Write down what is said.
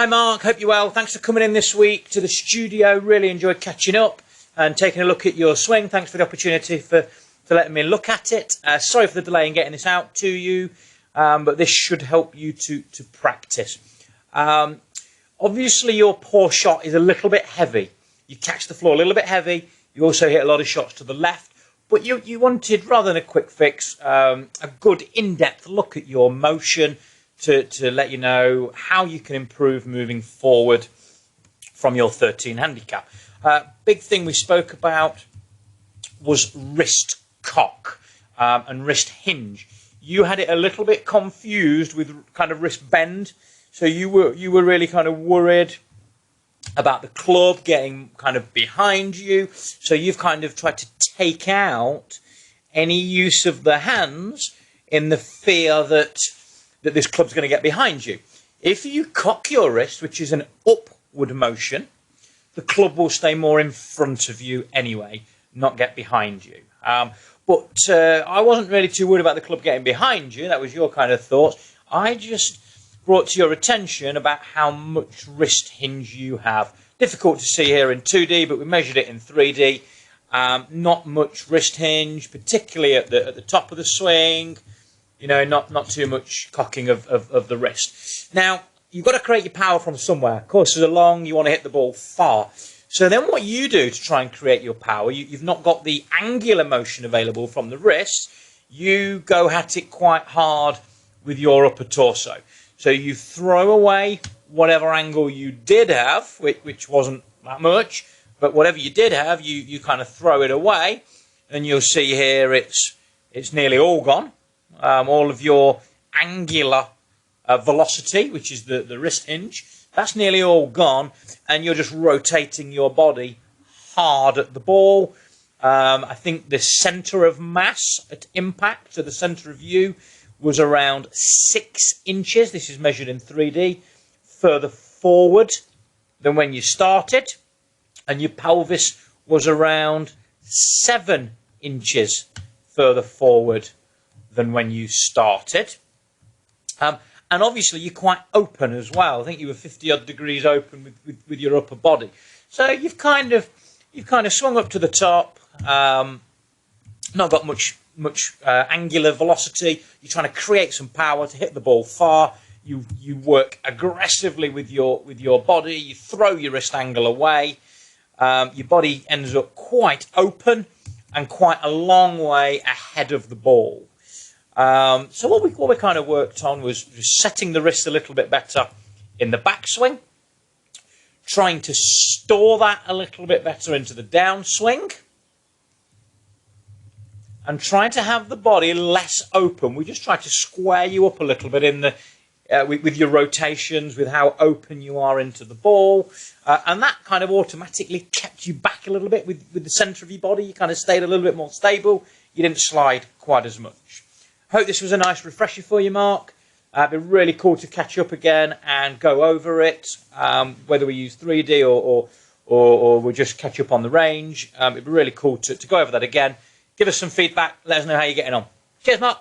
Hi Mark, hope you're well. Thanks for coming in this week to the studio. Really enjoyed catching up and taking a look at your swing. Thanks for the opportunity for letting me look at it. Sorry for the delay in getting this out to you, but this should help you to practice. Obviously your poor shot is a little bit heavy. You catch the floor a little bit heavy. You also hit a lot of shots to the left, but you wanted, rather than a quick fix, a good in-depth look at your motion to let you know how you can improve moving forward from your 13 handicap. Big thing we spoke about was wrist cock and wrist hinge. You had it a little bit confused with kind of wrist bend, so you were really kind of worried about the club getting kind of behind you, so you've kind of tried to take out any use of the hands in the fear that this club's going to get behind you. If you cock your wrist, which is an upward motion, the club will stay more in front of you anyway, not get behind you. But I wasn't really too worried about the club getting behind you. That was your kind of thoughts. I just brought to your attention about how much wrist hinge you have. Difficult to see here in 2D, but we measured it in 3D. Not much wrist hinge, particularly at the top of the swing. You know, not too much cocking of the wrist. Now, you've got to create your power from somewhere. Courses are long, you want to hit the ball far. So then what you do to try and create your power, you've not got the angular motion available from the wrist. You go at it quite hard with your upper torso. So you throw away whatever angle you did have, which wasn't that much, but whatever you did have, you kind of throw it away. And you'll see here it's nearly all gone. All of your angular velocity, which is the wrist hinge, that's nearly all gone, and you're just rotating your body hard at the ball. I think the centre of mass at impact, so the centre of you, was around 6 inches. This is measured in 3D, further forward than when you started, and your pelvis was around 7 inches further forward than when you started. And obviously you're quite open as well. I think you were 50-odd degrees open with your upper body. So you've kind of swung up to the top, not got much angular velocity. You're trying to create some power to hit the ball far. You work aggressively with your body. You throw your wrist angle away. Your body ends up quite open and quite a long way ahead of the ball. So what we kind of worked on was setting the wrist a little bit better in the backswing, trying to store that a little bit better into the downswing, and trying to have the body less open. We just tried to square you up a little bit in the with your rotations, with how open you are into the ball, and that kind of automatically kept you back a little bit with the centre of your body. You kind of stayed a little bit more stable. You didn't slide quite as much. Hope this was a nice refresher for you, Mark. It'd be really cool to catch up again and go over it, whether we use 3D or we'll just catch up on the range. It'd be really cool to go over that again. Give us some feedback. Let us know how you're getting on. Cheers, Mark.